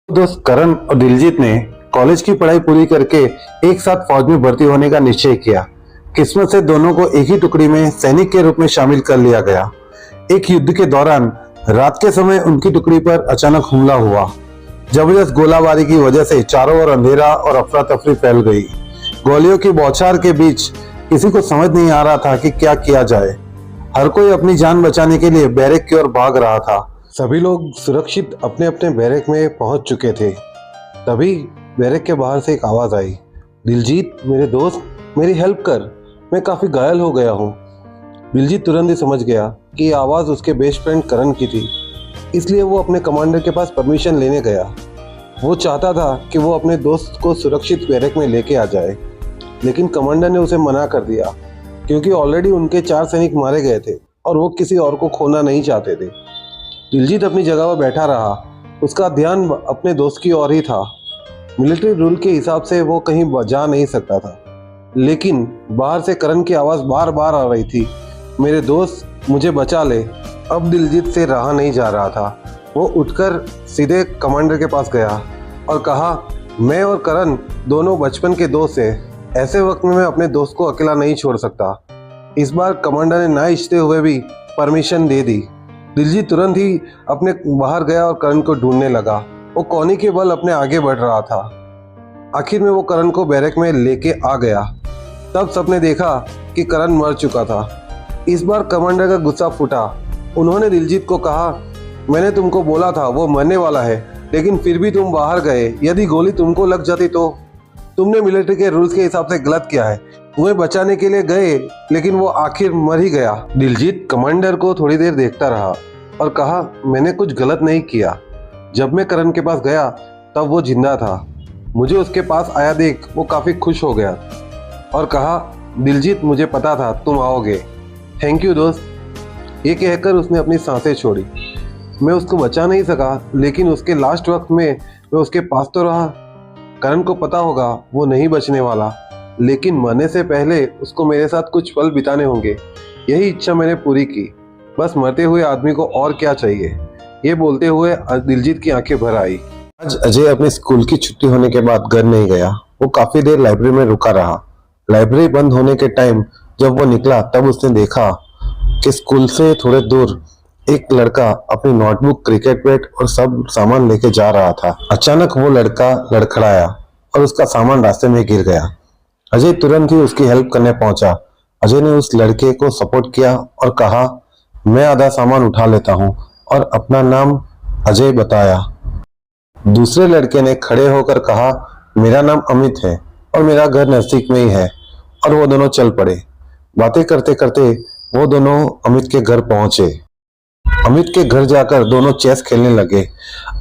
दोस्त करण और दिलजीत ने कॉलेज की पढ़ाई पूरी करके एक साथ फौज में भर्ती होने का निश्चय किया। किस्मत से दोनों को एक ही टुकड़ी में सैनिक के रूप में शामिल कर लिया गया। एक युद्ध के दौरान रात के समय उनकी टुकड़ी पर अचानक हमला हुआ। जबरदस्त गोलाबारी की वजह से चारों ओर अंधेरा और अफरा तफरी फैल गई। गोलियों की बौछार के बीच किसी को समझ नहीं आ रहा था कि क्या किया जाए। हर कोई अपनी जान बचाने के लिए बैरक की ओर भाग रहा था। सभी लोग सुरक्षित अपने अपने बैरक में पहुंच चुके थे। तभी बैरक के बाहर से एक आवाज आई, दिलजीत मेरे दोस्त, मेरी हेल्प कर, मैं काफी घायल हो गया हूँ। दिलजीत तुरंत ही समझ गया कि ये आवाज उसके बेस्ट फ्रेंड करण की थी, इसलिए वो अपने कमांडर के पास परमिशन लेने गया। वो चाहता था कि वो अपने दोस्त को सुरक्षित बैरक में लेके आ जाए, लेकिन कमांडर ने उसे मना कर दिया क्योंकि ऑलरेडी उनके 4 सैनिक मारे गए थे और वो किसी और को खोना नहीं चाहते थे। दिलजीत अपनी जगह पर बैठा रहा, उसका ध्यान अपने दोस्त की ओर ही था। मिलिट्री रूल के हिसाब से वो कहीं जा नहीं सकता था, लेकिन बाहर से करण की आवाज़ बार बार आ रही थी, मेरे दोस्त मुझे बचा ले। अब दिलजीत से रहा नहीं जा रहा था। वो उठकर सीधे कमांडर के पास गया और कहा, मैं और करण दोनों बचपन के दोस्त हैं, ऐसे वक्त में मैं अपने दोस्त को अकेला नहीं छोड़ सकता। इस बार कमांडर ने ना इच्छते हुए भी परमिशन दे दी। दिलजीत तुरंत ही अपने बाहर गया और करण को ढूंढने लगा। वो कोहनी के बल अपने आगे बढ़ रहा था। आखिर में वो करण को बैरक में लेके आ गया। तब सबने देखा कि करण मर चुका था। इस बार कमांडर का गुस्सा फूटा। उन्होंने दिलजीत को कहा, मैंने तुमको बोला था वो मरने वाला है, लेकिन फिर भी तुम बाहर गए। यदि गोली तुमको लग जाती तो? तुमने मिलिट्री के रूल्स के हिसाब से गलत किया है। तुम्हें बचाने के लिए गए, लेकिन वो आखिर मर ही गया। दिलजीत कमांडर को थोड़ी देर देखता रहा और कहा, मैंने कुछ गलत नहीं किया। जब मैं करण के पास गया तब वो जिंदा था। मुझे उसके पास आया देख वो काफ़ी खुश हो गया और कहा, दिलजीत मुझे पता था तुम आओगे, थैंक यू दोस्त। ये कहकर उसने अपनी सांसें छोड़ी। मैं उसको बचा नहीं सका, लेकिन उसके लास्ट वक्त में मैं उसके पास तो रहा। करण को पता होगा वो नहीं बचने वाला, लेकिन मरने से पहले उसको मेरे साथ कुछ पल बिताने होंगे। यही इच्छा मैंने पूरी की। बस मरते हुए आदमी को और क्या चाहिए। ये बोलते हुए दिलजीत की आंखें भर आई। आज अजय अपने स्कूल की छुट्टी होने के बाद घर नहीं गया। वो काफी देर लाइब्रेरी में रुका रहा। लाइब्रेरी बंद होने के टाइम जब वो निकला तब उसने देखा कि स्कूल से थोड़े दूर एक लड़का अपनी नोटबुक, क्रिकेट बैट और सब सामान लेके जा रहा था। अचानक वो लड़का लड़खड़ाया और उसका सामान रास्ते में गिर गया। अजय तुरंत ही उसकी हेल्प करने पहुंचा। अजय ने उस लड़के को सपोर्ट किया और कहा, मैं आधा सामान उठा लेता हूं, और अपना नाम अजय बताया। दूसरे लड़के ने खड़े होकर कहा, मेरा नाम अमित है और मेरा घर नजदीक में ही है, और वो दोनों चल पड़े। बातें करते करते वो दोनों अमित के घर पहुंचे। अमित के घर जाकर दोनों चेस खेलने लगे।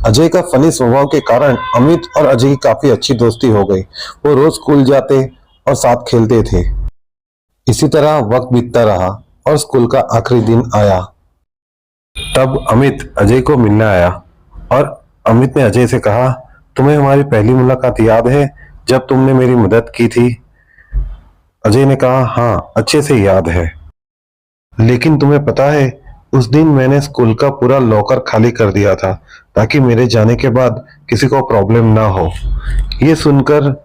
अजय का फनी स्वभाव के कारण अमित और अजय की काफी अच्छी दोस्ती हो गई। वो रोज स्कूल जाते और साथ खेलते थे। इसी तरह वक्त बीतता रहा और स्कूल का आखिरी दिन आया। तब अमित अजय को मिलने आया और अमित ने अजय से कहा, तुम्हें हमारी पहली मुलाकात याद है जब तुमने मेरी मदद की थी? अजय ने कहा, हाँ अच्छे से याद है, लेकिन तुम्हें पता है उस दिन मैंने स्कूल का पूरा लॉकर खाली कर दिया था ताकि मेरे जाने के बाद किसी को प्रॉब्लम ना हो। ये सुनकर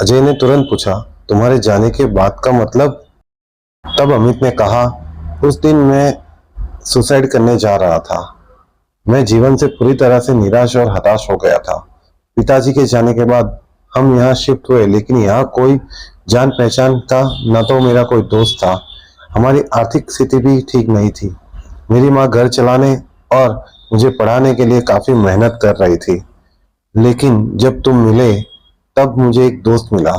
अजय ने तुरंत पूछा, तुम्हारे जाने के बाद का मतलब? तब अमित ने कहा, उस दिन मैं सुसाइड करने जा रहा था। मैं जीवन से पूरी तरह से निराश और हताश हो गया था। पिताजी के जाने के बाद हम यहाँ शिफ्ट हुए, लेकिन यहाँ कोई जान पहचान का न तो मेरा कोई दोस्त था। हमारी आर्थिक स्थिति भी ठीक नहीं थी। मेरी माँ घर चलाने और मुझे पढ़ाने के लिए काफी मेहनत कर रही थी, लेकिन जब तुम मिले तब मुझे एक दोस्त मिला।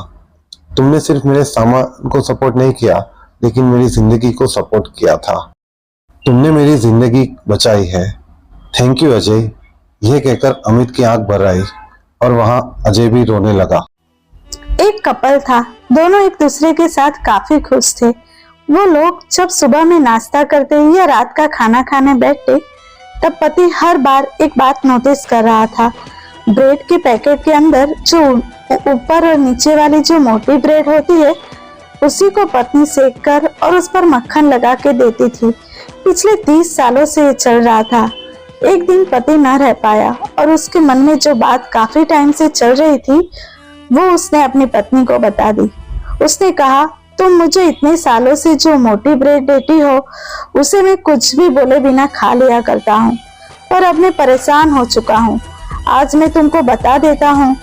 तुमने सिर्फ मेरे सामान को सपोर्ट नहीं किया, लेकिन मेरी जिंदगी को सपोर्ट किया था। तुमने मेरी जिंदगी बचाई है, थैंक यू अजय। यह कहकर अमित की आंख भर आई और वहां अजय भी रोने लगा। एक कपल था, दोनों एक दूसरे के साथ काफी खुश थे। वो लोग जब सुबह में नाश्ता करते या रात का खाना खाने बैठते, तब पति हर बार एक बात नोटिस कर रहा था। ब्रेड के पैकेट के अंदर जो ऊपर और नीचे वाली जो मोटी ब्रेड होती है, उसी को पत्नी सेक कर और उस पर मक्खन लगा के देती थी। पिछले 30 सालों से ये चल रहा था। एक दिन पति न रह पाया और उसके मन में जो बात काफी टाइम से चल रही थी वो उसने अपनी पत्नी को बता दी। उसने कहा, तुम मुझे इतने सालों से जो मोटी ब्रेड देती हो उसे मैं कुछ भी बोले बिना खा लिया करता हूँ, पर अब मैं परेशान हो चुका हूँ। आज मैं तुमको बता देता हूँ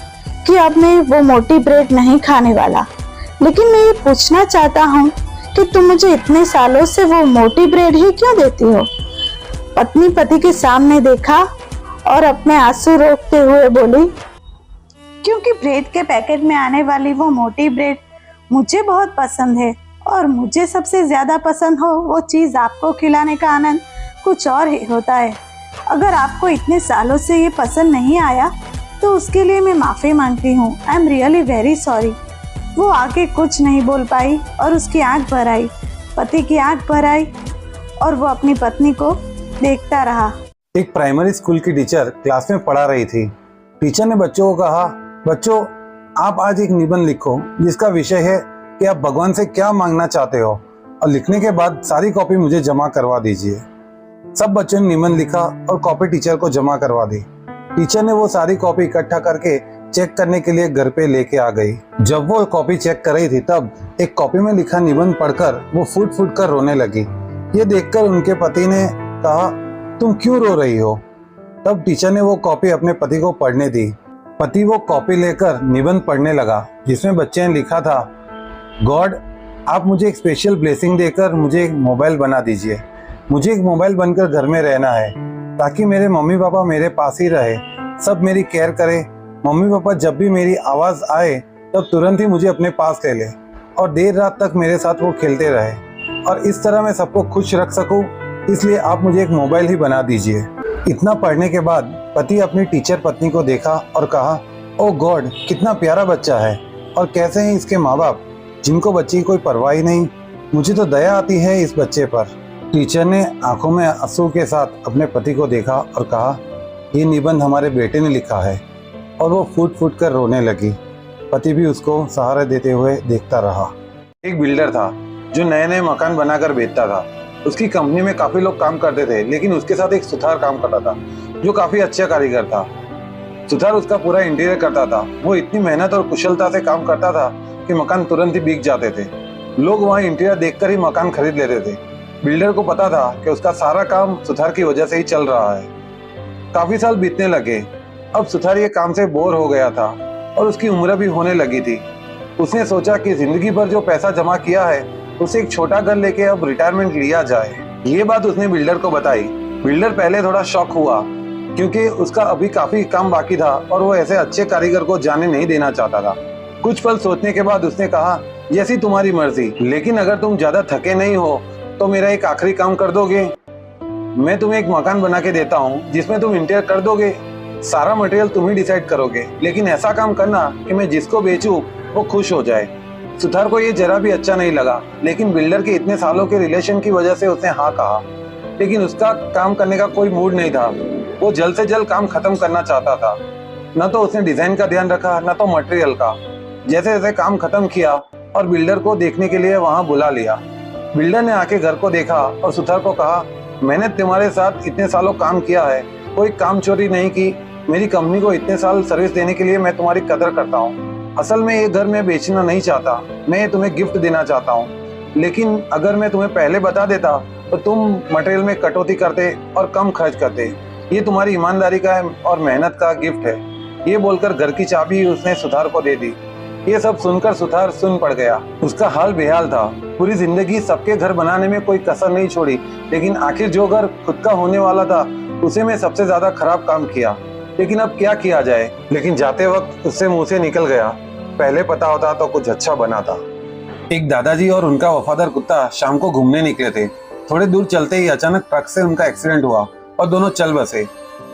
कि अब मैं वो मोटी ब्रेड नहीं खाने वाला। लेकिन मैं ये पूछना चाहता हूँ कि तुम मुझे इतने सालों से वो मोटी ब्रेड ही क्यों देती हो? पत्नी पति के सामने देखा और अपने आंसू रोकते हुए बोली, क्योंकि ब्रेड के पैकेट में आने वाली वो मोटी ब्रेड मुझे बहुत पसंद है और मुझे सबसे ज्यादा पसंद हो वो चीज आपको खिलाने का आनंद कुछ और ही होता है। अगर आपको इतने सालों से ये पसंद नहीं आया तो उसके लिए मैं माफी मांगती हूँ। I am really very sorry. वो आगे कुछ नहीं बोल पाई और उसकी आंख भर आई। पति की आंख भर आई और वो अपनी पत्नी को देखता रहा। एक प्राइमरी स्कूल की टीचर क्लास में पढ़ा रही थी। टीचर ने बच्चों को कहा, बच्चों आप आज एक निबंध लिखो जिसका विषय है कि आप भगवान से क्या मांगना चाहते हो और लिखने के बाद सारी कॉपी मुझे जमा करवा दीजिए। सब बच्चों ने निबंध लिखा और कॉपी टीचर को जमा करवा दी। टीचर ने वो सारी कॉपी इकट्ठा करके चेक करने के लिए घर पे लेके आ गई। जब वो कॉपी चेक कर रही थी तब एक कॉपी में लिखा निबंध पढ़कर वो फूट फूट कर रोने लगी। ये देखकर उनके पति ने कहा, तुम क्यों रो रही हो? तब टीचर ने वो कॉपी अपने पति को पढ़ने दी। पति वो कॉपी लेकर निबंध पढ़ने लगा जिसमें बच्चे ने लिखा था, गॉड आप मुझे एक स्पेशल ब्लेसिंग देकर मुझे एक मोबाइल बना दीजिए। मुझे एक मोबाइल बनकर घर में रहना है ताकि मेरे मम्मी पापा मेरे पास ही रहे, सब मेरी केयर करे। मम्मी पापा जब भी मेरी आवाज़ आए तब तुरंत ही मुझे अपने पास ले ले और देर रात तक मेरे साथ वो खेलते रहे और इस तरह मैं सबको खुश रख सकूं, इसलिए आप मुझे एक मोबाइल ही बना दीजिए। इतना पढ़ने के बाद पति अपनी टीचर पत्नी को देखा और कहा, ओ गॉड कितना प्यारा बच्चा है और कैसे हैं इसके माँ बाप जिनको बच्चे की कोई परवाह ही नहीं। मुझे तो दया आती है इस बच्चे पर। टीचर ने आंखों में आंसू के साथ अपने पति को देखा और कहा, ये निबंध हमारे बेटे ने लिखा है, और वो फूट फूट कर रोने लगी। पति भी उसको सहारा देते हुए देखता रहा। एक बिल्डर था जो नए नए मकान बनाकर बेचता था। उसकी कंपनी में काफी लोग काम करते थे, लेकिन उसके साथ एक सुथार काम करता था जो काफी अच्छा कारीगर था। सुथार उसका पूरा इंटीरियर करता था। वो इतनी मेहनत और कुशलता से काम करता था कि मकान तुरंत ही बिक जाते थे। लोग वहाँ इंटीरियर देखकर ही मकान खरीद लेते थे। बिल्डर को पता था कि उसका सारा काम सुथार की वजह से ही चल रहा है। काफी साल बीतने लगे। अब सुथार ये काम से बोर हो गया था और उसकी उम्र भी होने लगी थी। उसने सोचा कि जिंदगी भर जो पैसा जमा किया है उसे एक छोटा घर लेके अब रिटायरमेंट लिया जाए। ये बात उसने बिल्डर को बताई। बिल्डर पहले थोड़ा शॉक हुआ क्योंकि उसका अभी काफी काम बाकी था और वो ऐसे अच्छे कारीगर को जाने नहीं देना चाहता था। कुछ पल सोचने के बाद उसने कहा, जैसी तुम्हारी मर्जी, लेकिन अगर तुम ज्यादा थके नहीं हो तो मेरा एक आखिरी काम कर दोगे। मैं तुम्हें एक मकान बना के देता हूँ जिसमें तुम इंटीरियर कर दोगे। सारा मटेरियल तुम ही डिसाइड करोगे, लेकिन ऐसा काम करना कि मैं जिसको बेचूं वो खुश हो जाए। सुथार को ये जरा भी अच्छा नहीं लगा, लेकिन बिल्डर के इतने सालों के रिलेशन की वजह से उसने हाँ कहा। लेकिन उसका काम करने का कोई मूड नहीं था। वो जल्द से जल्द काम खत्म करना चाहता था। न तो उसने डिजाइन का ध्यान रखा, न तो मटेरियल का। जैसे जैसे काम खत्म किया और बिल्डर को देखने के लिए वहां बुला लिया। बिल्डर ने आके घर को देखा और सुथार को कहा, मैंने तुम्हारे साथ इतने सालों काम किया है, कोई काम चोरी नहीं की। मेरी कंपनी को इतने साल सर्विस देने के लिए मैं तुम्हारी कदर करता हूँ। असल में ये घर मैं बेचना नहीं चाहता, मैं तुम्हें गिफ्ट देना चाहता हूँ। लेकिन अगर मैं तुम्हें पहले बता देता तो तुम मटेरियल में कटौती करते और कम खर्च करते। ये तुम्हारी ईमानदारी का और मेहनत का गिफ्ट है। ये बोलकर घर की चाबी उसने सुथार को दे दी। ये सब सुनकर सुथार सुन पड़ गया। उसका हाल बेहाल था। पूरी जिंदगी सबके घर बनाने में कोई कसर नहीं छोड़ी, लेकिन आखिर जो घर खुद का होने वाला था उसे में सबसे ज्यादा खराब काम किया। लेकिन अब क्या किया जाए। लेकिन जाते वक्त उससे मुंह से निकल गया, पहले पता होता तो कुछ अच्छा बना था। एक दादाजी और उनका वफादार कुत्ता शाम को घूमने निकले थे। थोड़े दूर चलते ही अचानक ट्रक से उनका एक्सीडेंट हुआ और दोनों चल बसे।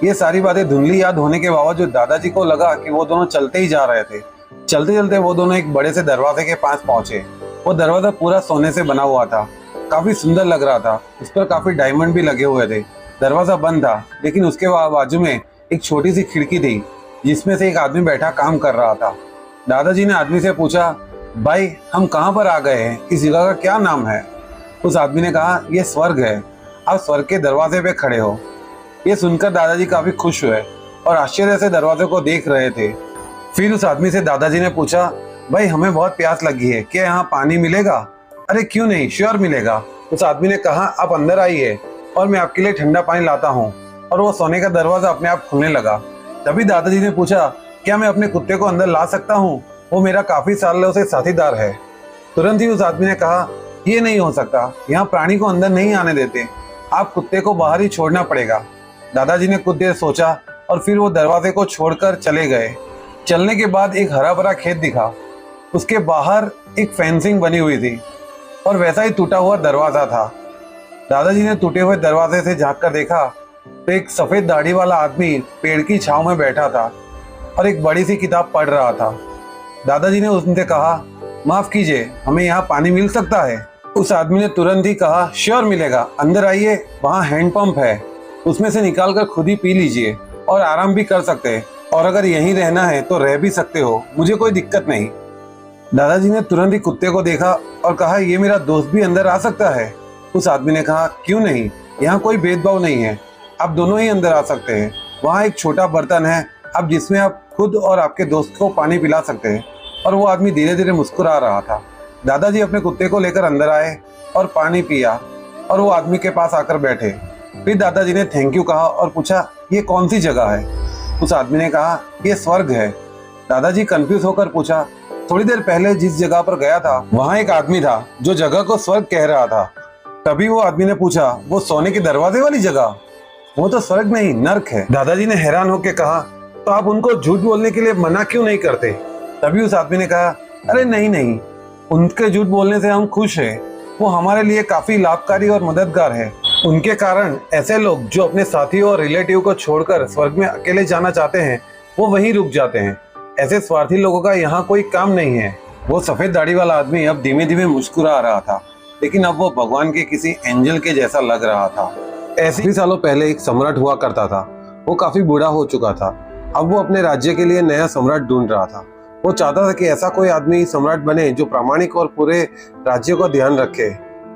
ये सारी बातें धुंधली याद होने के बावजूद दादाजी को लगा कि वो दोनों चलते ही जा रहे थे। चलते चलते वो दोनों एक बड़े से दरवाजे के पास पहुंचे। वो दरवाजा पूरा सोने से बना हुआ था, काफी सुंदर लग रहा था। उस पर काफी डायमंड भी लगे हुए थे। दरवाजा बंद था, लेकिन उसके बाजू में एक छोटी सी खिड़की थी जिसमें से एक आदमी बैठा काम कर रहा था। दादाजी ने आदमी से पूछा, भाई हम कहाँ पर आ गए हैं, इस जगह का क्या नाम है? उस आदमी ने कहा, यह स्वर्ग है, आप स्वर्ग के दरवाजे पे खड़े हो। ये सुनकर दादाजी काफी खुश हुए और आश्चर्य से दरवाजे को देख रहे थे। फिर उस आदमी से दादाजी ने पूछा, भाई हमें बहुत प्यास लगी है, क्या यहाँ पानी मिलेगा? अरे क्यों नहीं, श्योर मिलेगा। उस आदमी ने कहा, आप अंदर आइए और मैं आपके लिए ठंडा पानी लाता हूँ। और वो सोने का दरवाजा अपने आप खुलने लगा। तभी दादाजी ने पूछा, क्या मैं अपने कुत्ते को अंदर ला सकता हूँ? वो मेरा काफी सालों से साथीदार है। तुरंत ही उस आदमी ने कहा, ये नहीं हो सकता, यहाँ प्राणी को अंदर नहीं आने देते, आप कुत्ते को बाहर ही छोड़ना पड़ेगा। दादाजी ने कुछ देर सोचा और फिर वो दरवाजे को छोड़कर चले गए। चलने के बाद एक हरा भरा खेत दिखा, उसके बाहर एक फेंसिंग बनी हुई थी और वैसा ही टूटा हुआ दरवाजा था। दादाजी ने टूटे हुए दरवाजे से झांक कर देखा तो एक सफेद दाढ़ी वाला आदमी पेड़ की छांव में बैठा था और एक बड़ी सी किताब पढ़ रहा था। दादाजी ने उनसे कहा, माफ कीजिए, हमें यहाँ पानी मिल सकता है? उस आदमी ने तुरंत ही कहा, श्योर मिलेगा, अंदर आइए, वहाँ हैंड पंप है, उसमें से निकाल कर खुद ही पी लीजिए और आराम भी कर सकते हैं, और अगर यहीं रहना है तो रह भी सकते हो, मुझे कोई दिक्कत नहीं। दादाजी ने तुरंत ही कुत्ते को देखा और कहा, ये मेरा दोस्त भी अंदर आ सकता है? उस आदमी ने कहा, क्यों नहीं, यहाँ कोई भेदभाव नहीं है, आप दोनों ही अंदर आ सकते हैं। वहाँ एक छोटा बर्तन है, आप जिसमें आप खुद और आपके दोस्त को पानी पिला सकते हैं। और वो आदमी धीरे धीरे मुस्कुरा रहा था। दादाजी अपने कुत्ते को लेकर अंदर आए और पानी पिया और वो आदमी के पास आकर बैठे। फिर दादाजी ने थैंक यू कहा और पूछा, ये कौन सी जगह है? उस आदमी ने कहा, ये स्वर्ग है। दादाजी कंफ्यूज होकर पूछा, थोड़ी देर पहले जिस जगह पर गया था वहाँ एक आदमी था जो जगह को स्वर्ग कह रहा था। तभी वो आदमी ने पूछा, वो सोने के दरवाजे वाली जगह? वो तो स्वर्ग नहीं, नर्क है। दादाजी ने हैरान होकर कहा, तो आप उनको झूठ बोलने के लिए मना क्यों नहीं करते? तभी उस आदमी ने कहा, अरे नहीं, उनके झूठ बोलने से हम खुश हैं, वो हमारे लिए काफी लाभकारी और मददगार है। उनके कारण ऐसे लोग जो अपने साथियों और रिलेटिव को छोड़कर स्वर्ग में अकेले जाना चाहते हैं, वो वहीं रुक जाते हैं। ऐसे स्वार्थी लोगों का यहाँ कोई काम नहीं है। वो सफेद दाढ़ी वाला आदमी अब धीमे धीमे मुस्कुरा रहा था, लेकिन अब वो भगवान के किसी एंजल के जैसा लग रहा था। ऐसे ही सालों पहले एक सम्राट हुआ करता था। वो काफी बूढ़ा हो चुका था। अब वो अपने राज्य के लिए नया सम्राट ढूंढ रहा था। वो चाहता था कि ऐसा कोई आदमी सम्राट बने जो प्रामाणिक और पूरे राज्य का ध्यान रखे।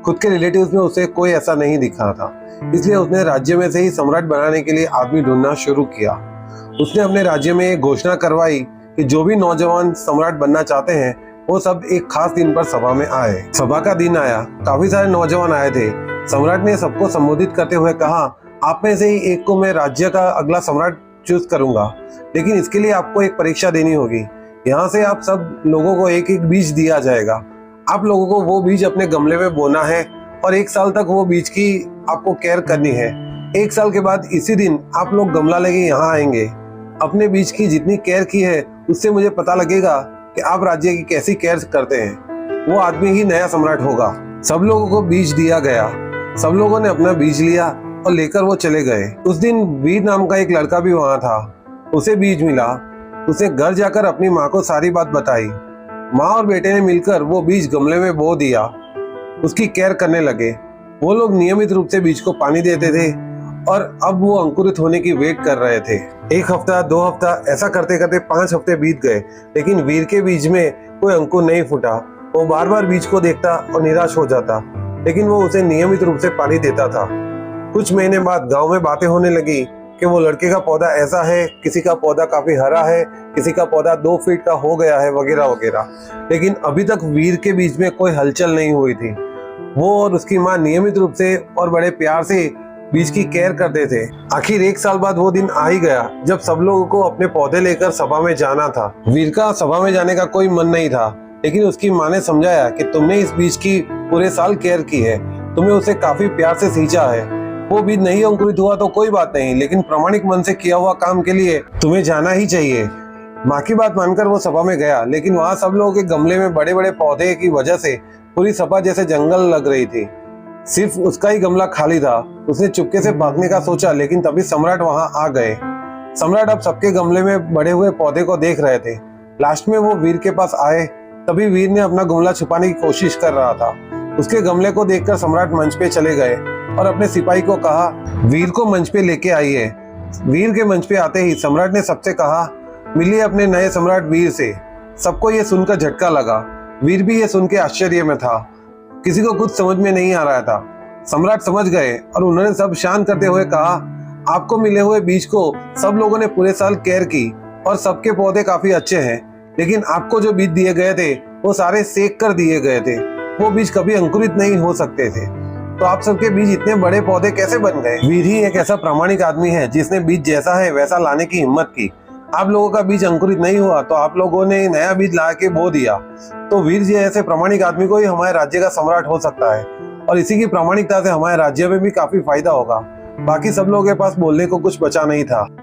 खुद के रिलेटिव्स में उसे कोई ऐसा नहीं दिखा था, इसलिए उसने राज्य में से ही सम्राट बनाने के लिए आदमी ढूंढना शुरू किया। उसने अपने राज्य में एक घोषणा करवाई कि जो भी नौजवान सम्राट बनना चाहते हैं वो सब एक खास दिन पर सभा में आए। सभा का दिन आया, काफी सारे नौजवान आए थे। सम्राट ने सबको संबोधित करते हुए कहा, आप में से ही एक को मैं राज्य का अगला सम्राट चूज करूंगा, लेकिन इसके लिए आपको एक परीक्षा देनी होगी। यहाँ से आप सब लोगों को एक एक बीज दिया जाएगा। आप लोगों को वो बीज अपने गमले में बोना है और 1 साल तक वो बीज की आपको केयर करनी है। 1 साल के बाद इसी दिन आप लोग गमला लेके यहाँ आएंगे। अपने बीज की जितनी केयर की है उससे मुझे पता लगेगा कि आप राज्य की कैसी केयर करते हैं। वो आदमी ही नया सम्राट होगा। सब लोगों को बीज दिया गया। सब लोगों ने अपना बीज लिया और लेकर वो चले गए। उस दिन वीर नाम का एक लड़का भी वहाँ था। उसे बीज मिला। उसने घर जाकर अपनी माँ को सारी बात बताई। माँ और बेटे ने मिलकर वो बीज गमले में बो दिया। उसकी केयर करने लगे। वो लोग नियमित रूप से बीज को पानी देते थे और अब वो अंकुरित होने की वेट कर रहे थे। 1 हफ्ता, 2 हफ्ता, ऐसा करते करते 5 हफ्ते बीत गए, लेकिन वीर के बीज में कोई अंकुर नहीं फूटा। वो बार बार बीज को देखता और निराश हो जाता, लेकिन वो उसे नियमित रूप से पानी देता था। कुछ महीने बाद गाँव में बातें होने लगी कि वो लड़के का पौधा ऐसा है, किसी का पौधा काफी हरा है, किसी का पौधा 2 फीट का हो गया है, वगैरह वगैरह। लेकिन अभी तक वीर के बीच में कोई हलचल नहीं हुई थी। वो और उसकी माँ नियमित रूप से और बड़े प्यार से बीज की केयर करते थे। आखिर 1 साल बाद वो दिन आ ही गया जब सब लोगों को अपने पौधे लेकर सभा में जाना था। वीर का सभा में जाने का कोई मन नहीं था, लेकिन उसकी माँ ने समझाया कि तुमने इस बीज की पूरे साल केयर की है, तुम्हें उसे काफी प्यार से सींचा है। वो बीज नहीं अंकुरित हुआ तो कोई बात नहीं, लेकिन प्रामाणिक मन से किया हुआ काम के लिए तुम्हें जाना ही चाहिए। माँ की बात मानकर वो सभा में गया, लेकिन वहाँ सब लोगों के गमले में बड़े बड़े पौधे की वजह से पूरी सभा जैसे जंगल लग रही थी। सिर्फ उसका ही गमला खाली था। उसने चुपके से भागने का सोचा, लेकिन तभी सम्राट वहाँ आ गए। सम्राट अब सबके गमले में बढ़े हुए पौधे को देख रहे थे। लास्ट में वो वीर के पास आए, तभी वीर ने अपना गमला छुपाने की कोशिश कर रहा था। उसके गमले को देखकर सम्राट मंच पे चले गए और अपने सिपाही को कहा, वीर को मंच पे लेके आइए। वीर के मंच पे आते ही सम्राट ने सबसे कहा, मिलिए अपने नए सम्राट वीर से। सबको ये सुनकर झटका लगा। वीर भी ये सुन के आश्चर्य में था। किसी को कुछ समझ में नहीं आ रहा था। सम्राट समझ गए और उन्होंने सब शांत करते हुए कहा, आपको मिले हुए बीज को सब लोगों ने पूरे साल केयर की और सबके पौधे काफी अच्छे हैं, लेकिन आपको जो बीज दिए गए थे वो सारे सेक कर दिए गए थे। वो बीज कभी अंकुरित नहीं हो सकते थे। तो आप सबके बीज इतने बड़े पौधे कैसे बन गए? वीर ही एक ऐसा प्रामाणिक आदमी है जिसने बीज जैसा है वैसा लाने की हिम्मत की। आप लोगों का बीज अंकुरित नहीं हुआ तो आप लोगों ने नया बीज ला के बो दिया। तो वीर जी ऐसे प्रामाणिक आदमी को ही हमारे राज्य का सम्राट हो सकता है और इसी की प्रामाणिकता से हमारे राज्य में भी काफी फायदा होगा। बाकी सब लोगों के पास बोलने को कुछ बचा नहीं था।